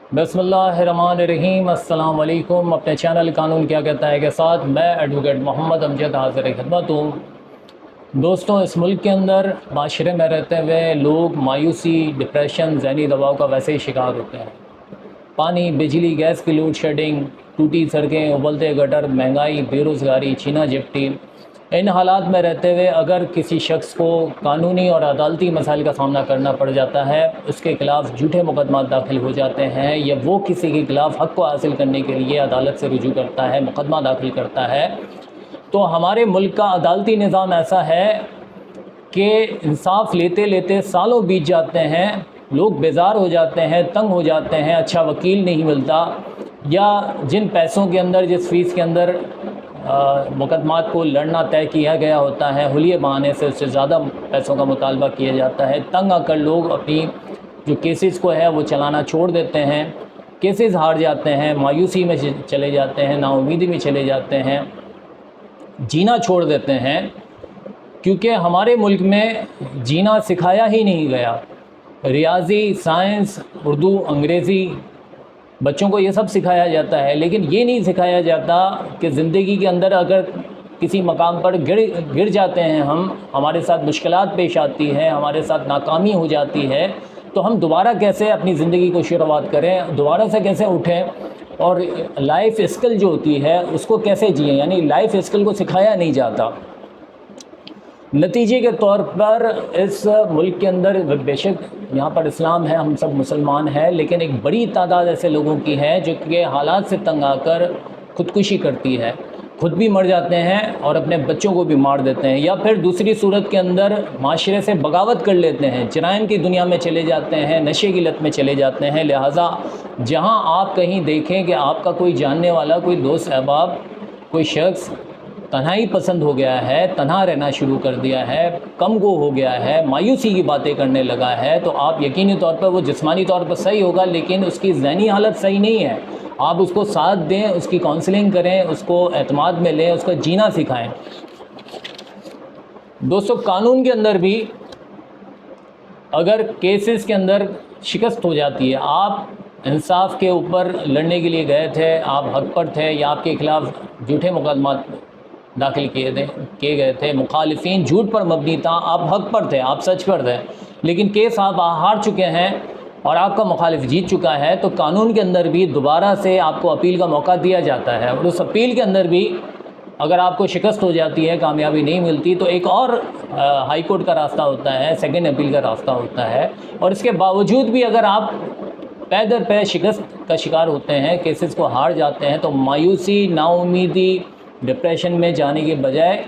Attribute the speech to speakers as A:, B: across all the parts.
A: बिस्मिल्लाहिर्रहमानिर्रहीम। अस्सलाम वालेकुम। अपने चैनल कानून क्या कहता है के साथ मैं एडवोकेट मोहम्मद अमजद हाज़िर खिदमत हूँ। दोस्तों, इस मुल्क के अंदर माशरे में रहते हुए लोग मायूसी, डिप्रेशन, ज़हनी दबाव का वैसे ही शिकार होते हैं। पानी, बिजली, गैस की लोड शेडिंग, टूटी सड़कें, उबलते गटर, महंगाई, बेरोज़गारी, छीना झपटी, इन हालात में रहते हुए अगर किसी शख्स को कानूनी और अदालती मसाइल का सामना करना पड़ जाता है, उसके ख़िलाफ़ झूठे मुकदमा दाखिल हो जाते हैं, या वो किसी के ख़िलाफ़ हक़ को हासिल करने के लिए अदालत से रुजू करता है, मुकदमा दाखिल करता है, तो हमारे मुल्क का अदालती निज़ाम ऐसा है कि इंसाफ लेते लेते सालों बीत जाते हैं, लोग बेजार हो जाते हैं, तंग हो जाते हैं, अच्छा वकील नहीं मिलता, या जिन पैसों के अंदर, जिस फ़ीस के अंदर मुकदमात को लड़ना तय किया गया होता है, हुलिये बहाने से उससे ज़्यादा पैसों का मुतालबा किया जाता है। तंग आकर लोग अपनी जो केसेस को है वो चलाना छोड़ देते हैं, केसेस हार जाते हैं, मायूसी में चले जाते हैं, नाउमीदी में चले जाते हैं, जीना छोड़ देते हैं, क्योंकि हमारे मुल्क में जीना सिखाया ही नहीं गया। रियाज़ी, साइंस, उर्दू, अंग्रेज़ी, बच्चों को ये सब सिखाया जाता है, लेकिन ये नहीं सिखाया जाता कि ज़िंदगी के अंदर अगर किसी मकाम पर गिर जाते हैं हमारे साथ मुश्किलात पेश आती है, हमारे साथ नाकामी हो जाती है, तो हम दोबारा कैसे अपनी ज़िंदगी को शुरुआत करें, दोबारा से कैसे उठें, और लाइफ स्किल जो होती है उसको कैसे जिएं, यानी लाइफ स्किल को सिखाया नहीं जाता। नतीजे के तौर पर इस मुल्क के अंदर बेशक यहाँ पर इस्लाम है, हम सब मुसलमान हैं, लेकिन एक बड़ी तादाद ऐसे लोगों की है जो कि हालात से तंग आकर ख़ुदकुशी करती है, खुद भी मर जाते हैं और अपने बच्चों को भी मार देते हैं, या फिर दूसरी सूरत के अंदर माशरे से बगावत कर लेते हैं, जराइम की दुनिया में चले जाते हैं, नशे की लत में चले जाते हैं। लिहाजा जहाँ आप कहीं देखें कि आपका कोई जानने वाला, कोई दोस्त अहबाब, कोई शख्स तन्हाई पसंद हो गया है, तन्हा रहना शुरू कर दिया है, कम गो हो गया है, मायूसी की बातें करने लगा है, तो आप यकीनी तौर पर, वो जिस्मानी तौर पर सही होगा लेकिन उसकी ज़हनी हालत सही नहीं है। आप उसको साथ दें, उसकी काउंसलिंग करें, उसको एतमाद में लें, उसका जीना सिखाएं। दोस्तों, कानून के अंदर भी अगर केसेस के अंदर शिकस्त हो जाती है, आप इंसाफ के ऊपर लड़ने के लिए गए थे, आप हक पर थे, या आपके ख़िलाफ़ झूठे मुकदमा दाखिल किए गए थे, मुखालिफिन झूठ पर मबनी था, आप हक पर थे, आप सच पर थे, लेकिन केस आप हार चुके हैं और आपका मुखालिफ जीत चुका है, तो कानून के अंदर भी दोबारा से आपको अपील का मौका दिया जाता है, और उस अपील के अंदर भी अगर आपको शिकस्त हो जाती है, कामयाबी नहीं मिलती, तो एक और हाई कोर्ट का रास्ता होता है, सेकंड अपील का रास्ता होता है। और इसके बावजूद भी अगर आप पै दर पै शिकस्त का शिकार होते हैं, केसेस को हार जाते हैं, तो मायूसी, नाउमीदी, डिप्रेशन में जाने के बजाय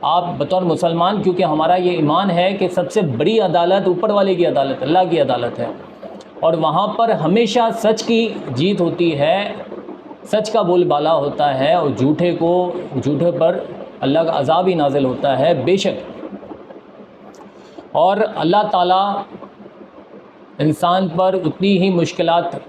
A: आप बतौर मुसलमान, क्योंकि हमारा ये ईमान है कि सबसे बड़ी अदालत ऊपर वाले की अदालत, अल्लाह की अदालत है, और वहाँ पर हमेशा सच की जीत होती है, सच का बोलबाला होता है, और झूठे पर अल्लाह का अज़ाब ही नाजिल होता है बेशक। और अल्लाह ताला इंसान पर उतनी ही मुश्किलात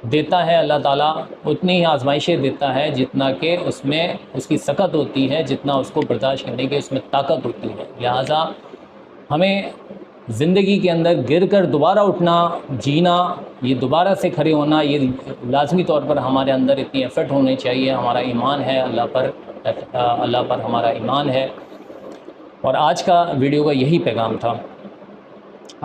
A: देता है, अल्लाह ताला उतनी ही आजमाइशें देता है जितना कि उसमें उसकी सकत होती है, जितना उसको बर्दाश्त करने की उसमें ताकत होती है। लिहाजा हमें ज़िंदगी के अंदर गिर कर दोबारा उठना, जीना, ये दोबारा से खड़े होना, ये लाजमी तौर पर हमारे अंदर इतनी एफ़र्ट होनी चाहिए। हमारा ईमान है अल्लाह पर हमारा ईमान है। और आज का वीडियो का यही पैगाम था।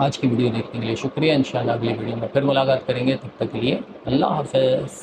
A: आज की वीडियो देखने के लिए शुक्रिया। इंशाअल्लाह अगली वीडियो में फिर मुलाकात करेंगे, तब तक के लिए अल्लाह हाफ़िज़।